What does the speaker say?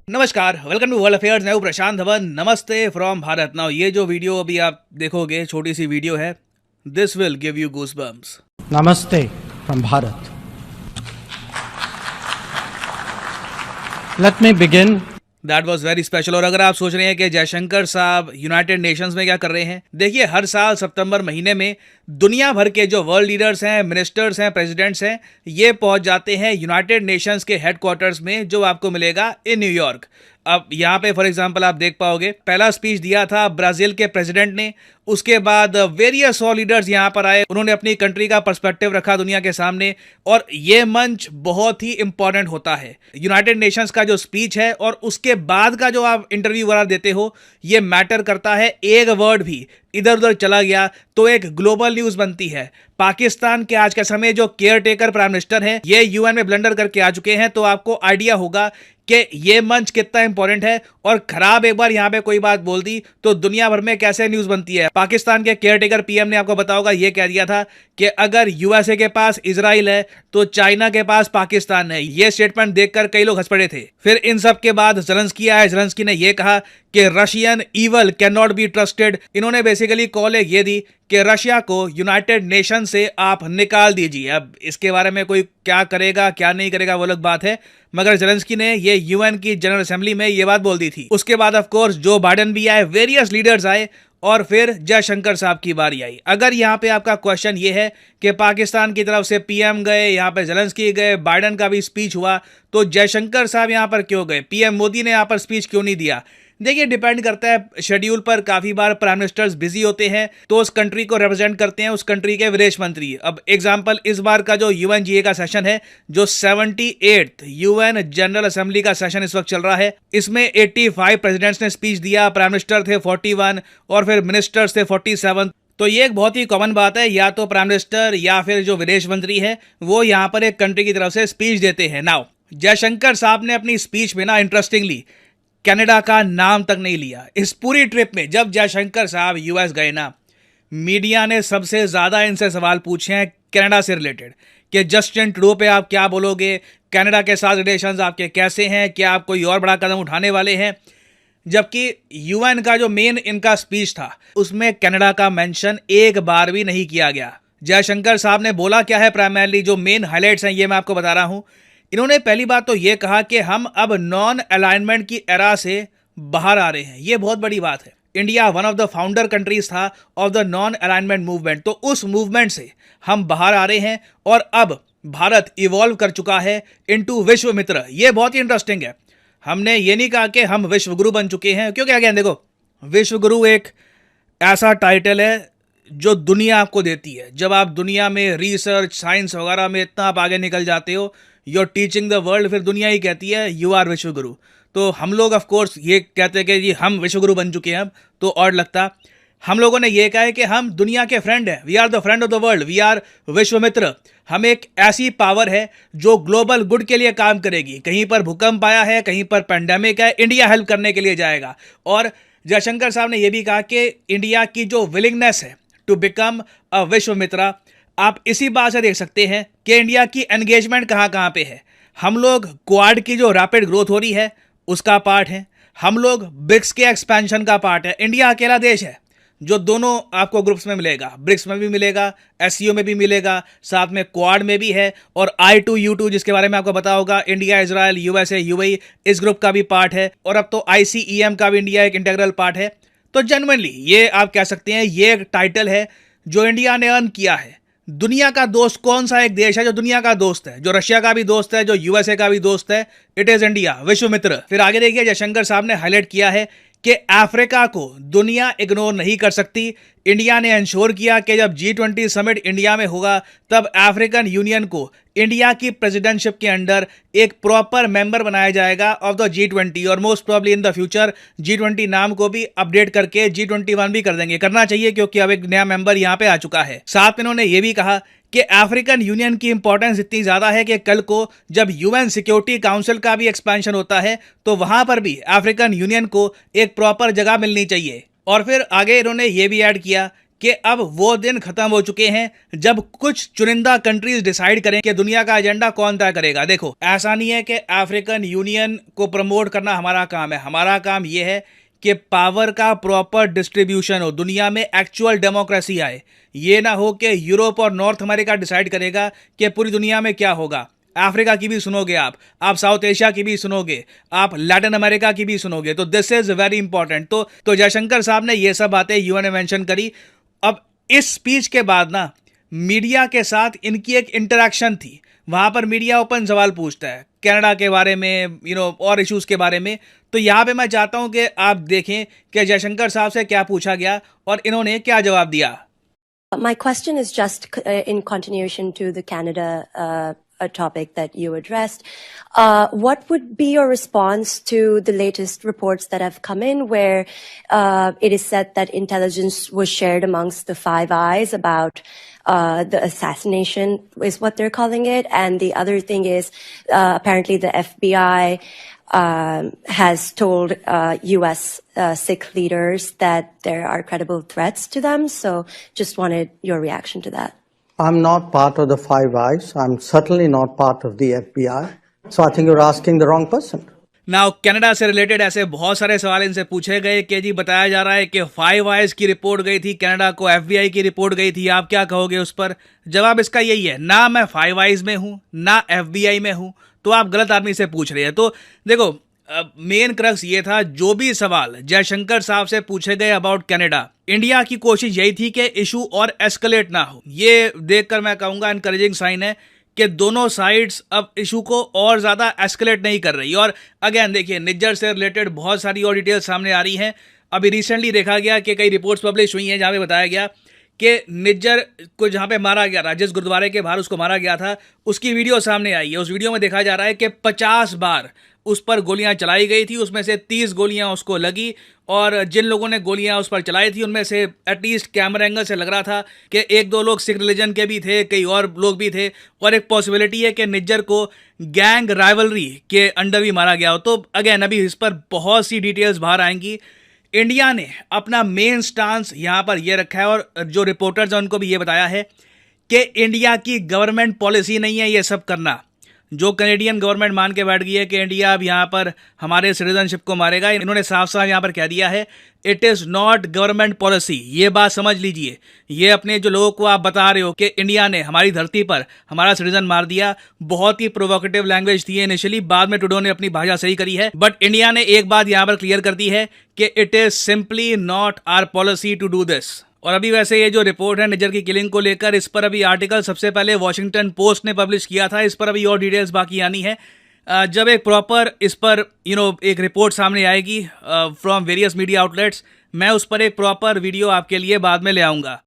नमस्कार, welcome to world affairs. मैं हूं प्रशांत धवन। नमस्ते फ्रॉम भारत। नाउ ये जो वीडियो अभी आप देखोगे, छोटी सी वीडियो है, this will give you goose bumps. नमस्ते from Bharat. Let me begin. That was very special. और अगर आप सोच रहे हैं कि जयशंकर साहब यूनाइटेड नेशंस में क्या कर रहे हैं, देखिए हर साल सितंबर महीने में दुनिया भर के जो वर्ल्ड लीडर्स हैं, मिनिस्टर्स हैं, प्रेसिडेंट्स हैं, ये पहुंच जाते हैं यूनाइटेड नेशंस के हेडक्वार्टर्स में, जो आपको मिलेगा इन न्यूयॉर्क। अब यहाँ पे फॉर एग्जांपल आप देख पाओगे, पहला स्पीच दिया था ब्राजील के प्रेसिडेंट ने। उसके बाद वेरियस और लीडर्स यहाँ पर आए, उन्होंने अपनी कंट्री का पर्सपेक्टिव रखा दुनिया के सामने। और ये मंच बहुत ही इंपॉर्टेंट होता है। यूनाइटेड नेशंस का जो स्पीच है और उसके बाद का जो आप इंटरव्यू वगैरह देते हो, ये मैटर करता है। एक वर्ड भी इधर उधर चला गया तो एक ग्लोबल न्यूज बनती है। पाकिस्तान के आज के समय जो केयर टेकर प्राइम मिनिस्टर हैं, ये यूएन में ब्लंडर करके आ चुके हैं। तो आपको आइडिया होगा कि ये मंच कितना इंपॉर्टेंट है। और खराब एक बार यहां पे कोई बात बोल दी तो दुनिया भर में कैसे न्यूज बनती है। पाकिस्तान के केयर टेकर पीएम ने आपको पता होगा, ये कह दिया था कि अगर यूएसए के पास इजराइल है तो चाइना के पास पाकिस्तान है। ये स्टेटमेंट देखकर कई लोग हंस पड़े थे। फिर इन सब के बाद ज़ेलेंस्की आए। ज़ेलेंस्की ने यह कहा कि Russian evil can not be trusted. इन्होंने बेसिकली कॉल ये दी कि रशिया को यूनाइटेड नेशन से आप निकाल दीजिए। अब इसके बारे में कोई क्या करेगा क्या नहीं करेगा वो अलग बात है, मगर ज़ेलेंस्की ने ये यूएन की जनरल असेंबली में ये बात बोल दी थी। उसके बाद ऑफ कोर्स जो बाइडेन भी आए, वेरियस लीडर्स आए, और फिर जयशंकर साहब की बारी आई। अगर यहाँ पे आपका क्वेश्चन ये है कि पाकिस्तान की तरफ से पीएम गए, यहाँ पे ज़ेलेंस्की गए, बाइडेन का भी स्पीच हुआ, तो जयशंकर साहब यहाँ पर क्यों गए? पीएम मोदी ने यहाँ पर स्पीच क्यों नहीं दिया? देखिए डिपेंड करता है शेड्यूल पर। काफी बार प्राइम मिनिस्टर्स बिजी होते हैं तो उस कंट्री को रिप्रेजेंट करते हैं उस कंट्री के विदेश मंत्री। अब एग्जांपल, इस बार का जो यूएनजीए का सेशन है, जो 78th यूएन जनरल असेंबली का सेशन इस वक्त चल रहा है, इसमें 85 प्रेसिडेंट्स ने स्पीच दिया। प्राइम मिनिस्टर थे 41 और फिर मिनिस्टर्स थे 47। तो ये एक बहुत ही कॉमन बात है, या तो प्राइम मिनिस्टर या फिर जो विदेश मंत्री है वो यहाँ पर एक कंट्री की तरफ से स्पीच देते हैं। नाउ जयशंकर साहब ने अपनी स्पीच में ना इंटरेस्टिंगली कनाडा का नाम तक नहीं लिया। इस पूरी ट्रिप में जब जयशंकर साहब यूएस गए ना, मीडिया ने सबसे ज्यादा इनसे सवाल पूछे हैं कनाडा से रिलेटेड कि जस्टिन ट्रूडो पे आप क्या बोलोगे, कनाडा के साथ रिलेशंस आपके कैसे हैं, क्या आप कोई और बड़ा कदम उठाने वाले हैं। जबकि यूएन का जो मेन इनका स्पीच था उसमें कनाडा का मेंशन एक बार भी नहीं किया गया। जयशंकर साहब ने बोला क्या है, प्राइमरली जो मेन हाइलाइट्स हैं ये मैं आपको बता रहा हूं। इन्होंने पहली बात तो ये कहा कि हम अब नॉन अलाइनमेंट की एरा से बाहर आ रहे हैं। ये बहुत बड़ी बात है। India one of the founder countries था of the non alignment movement, तो उस मूवमेंट से हम बाहर आ रहे हैं और अब भारत इवॉल्व कर चुका है इनटू विश्व मित्र। ये बहुत ही इंटरेस्टिंग है। हमने ये नहीं कहा कि हम विश्व गुरु बन चुके हैं, क्योंकि अगेन देखो, विश्व गुरु एक ऐसा टाइटल है जो दुनिया आपको देती है। जब आप दुनिया में रिसर्च, साइंस वगैरह में इतना आप आगे निकल जाते हो, you are teaching the world, फिर दुनिया ही कहती है यू आर विश्व गुरु। तो हम लोग ऑफ कोर्स ये कहते हैं कि जी हम विश्व गुरु बन चुके हैं अब, तो और लगता हम लोगों ने ये कहा है कि हम दुनिया के फ्रेंड हैं। We are the friend of the world, we are विश्व मित्र। हम एक ऐसी पावर है जो ग्लोबल गुड के लिए काम करेगी। कहीं पर भूकंप आया है, कहीं पर पैंडेमिक है, इंडिया हेल्प करने के लिए जाएगा। और जयशंकर साहब ने यह भी कहा कि इंडिया की जो विलिंगनेस है टू बिकम अ विश्व मित्र, आप इसी बात से देख सकते हैं कि इंडिया की एंगेजमेंट कहाँ कहाँ पे है। हम लोग क्वाड की जो रैपिड ग्रोथ हो रही है उसका पार्ट है, हम लोग ब्रिक्स के एक्सपेंशन का पार्ट है। इंडिया अकेला देश है जो दोनों आपको ग्रुप्स में मिलेगा, ब्रिक्स में भी मिलेगा, एससीओ में भी मिलेगा, साथ में क्वाड में भी है, और I2U2 जिसके बारे में आपको पता होगा, इंडिया, इजराइल, यूएसए, यूएई, इस ग्रुप का भी पार्ट है। और अब तो ICEM का भी इंडिया एक इंटीग्रल पार्ट है। तो जेन्युइनली ये आप कह सकते हैं ये एक टाइटल है जो इंडिया ने अर्न किया है। दुनिया का दोस्त कौन सा एक देश है जो दुनिया का दोस्त है, जो रशिया का भी दोस्त है, जो यूएसए का भी दोस्त है? इट इज इंडिया, विश्व मित्र। फिर आगे देखिए, जयशंकर साहब ने हाईलाइट किया है कि अफ्रीका को दुनिया इग्नोर नहीं कर सकती। इंडिया ने इंश्योर किया कि जब G20 समिट इंडिया में होगा तब अफ्रीकन यूनियन को इंडिया की प्रेसिडेंटशिप के अंडर एक प्रॉपर मेंबर बनाया जाएगा ऑफ द G20, और most probably in the future G20 नाम को भी अपडेट करके G21 भी कर देंगे। करना चाहिए क्योंकि अब एक नया मेंबर यहाँ पे आ चुका है। साथ में इन्होंने ये भी कहा कि अफ्रीकन यूनियन की इंपॉर्टेंस इतनी ज्यादा है कि कल को जब यूएन सिक्योरिटी काउंसिल का भी एक्सपेंशन होता है तो वहां पर भी अफ्रीकन यूनियन को एक प्रॉपर जगह मिलनी चाहिए। और फिर आगे इन्होंने ये भी ऐड किया कि अब वो दिन खत्म हो चुके हैं जब कुछ चुनिंदा कंट्रीज डिसाइड करें कि दुनिया का एजेंडा कौन तय करेगा। देखो, ऐसा नहीं है कि अफ्रीकन यूनियन को प्रमोट करना हमारा काम है। हमारा काम ये है कि पावर का प्रॉपर डिस्ट्रीब्यूशन हो, दुनिया में एक्चुअल डेमोक्रेसी आए। ये ना हो कि यूरोप और नॉर्थ अमेरिका डिसाइड करेगा कि पूरी दुनिया में क्या होगा। अफ्रीका की भी सुनोगे आप साउथ एशिया की भी सुनोगे, आप लैटिन अमेरिका की भी सुनोगे। तो दिस इज वेरी इंपॉर्टेंट। तो जयशंकर साहब ने ये सब बातें यूएन ने मेंशन करी। अब इस स्पीच के बाद ना मीडिया के साथ इनकी एक इंटरेक्शन थी। वहां पर मीडिया ओपन सवाल पूछता है कनाडा के बारे में, और इश्यूज के बारे में। तो यहाँ पे मैं चाहता हूं कि आप देखें कि जयशंकर साहब से क्या पूछा गया और इन्होंने क्या जवाब दिया। My question is just in continuation to the Canada a topic that you addressed. What would be your response to the latest reports that have come in where it is said that intelligence was shared amongst the Five Eyes about the assassination is what they're calling it. And the other thing is apparently the FBI has told U.S. Sikh leaders that there are credible threats to them. So just wanted your reaction to that. I'm not part of the Five Eyes. I'm certainly not part of the FBI. So I think you're asking the wrong person. Now Canada से related ऐसे बहुत सारे सवाल इनसे पूछे गए कि जी बताया जा रहा है कि फाइव आइज की रिपोर्ट गई थी कनाडा को, एफबीआई की रिपोर्ट गई थी, आप क्या कहोगे उस पर? जवाब इसका यही है, ना मैं फाइव आइज में हूं ना एफबीआई में हूं, तो आप गलत आदमी से पूछ रहे हैं। तो देखो, मेन क्रक्स ये था, जो भी सवाल जयशंकर साहब से पूछे गए अबाउट कनाडा, इंडिया की कोशिश यही थी कि इशू और एस्केलेट ना हो। ये देखकर मैं कहूंगा एनकरेजिंग साइन है कि दोनों साइड्स अब इशू को और ज्यादा एस्केलेट नहीं कर रही। और अगेन देखिए, निज्जर से रिलेटेड बहुत सारी और डिटेल्स सामने आ रही हैं। अभी रिसेंटली देखा गया कि कई रिपोर्ट्स पब्लिश हुई हैं जहां पे बताया गया कि निज्जर को जहां पे मारा गया था, जिस गुरुद्वारे के बाहर उसको मारा गया था, उसकी वीडियो सामने आई है। उस वीडियो में देखा जा रहा है कि 50 बार उस पर गोलियां चलाई गई थी, उसमें से 30 गोलियां उसको लगी। और जिन लोगों ने गोलियां उस पर चलाई थी उनमें से एटलीस्ट कैमरा एंगल से लग रहा था कि एक दो लोग सिख रिलीजन के भी थे, कई और लोग भी थे। और एक पॉसिबिलिटी है कि निज्जर को गैंग राइवलरी के अंडर भी मारा गया हो। तो अगेन अभी इस पर बहुत सी डिटेल्स बाहर आएंगी। इंडिया ने अपना मेन स्टांस यहाँ पर यह रखा है और जो रिपोर्टर्स हैं उनको भी ये बताया है कि इंडिया की गवर्नमेंट पॉलिसी नहीं है ये सब करना। जो कैनेडियन गवर्नमेंट मान के बैठ गई है कि इंडिया अब यहाँ पर हमारे सिटीजनशिप को मारेगा, इन्होंने साफ साफ यहाँ पर कह दिया है it is not government policy. ये बात समझ लीजिए। ये अपने जो लोगों को आप बता रहे हो कि इंडिया ने हमारी धरती पर हमारा सिटीजन मार दिया, बहुत ही प्रोवोकेटिव लैंग्वेज थी इनिशियली, बाद में ट्रूडो ने अपनी भाषा सही करी है। बट इंडिया ने एक बात यहाँ पर क्लियर कर दी है कि it is simply not our policy to do this. और अभी वैसे ये जो रिपोर्ट है निज्जर की किलिंग को लेकर, इस पर अभी आर्टिकल सबसे पहले वॉशिंगटन पोस्ट ने पब्लिश किया था। इस पर अभी और डिटेल्स बाकी आनी है। जब एक प्रॉपर इस पर एक रिपोर्ट सामने आएगी फ्रॉम वेरियस मीडिया आउटलेट्स, मैं उस पर एक प्रॉपर वीडियो आपके लिए बाद में ले आऊँगा।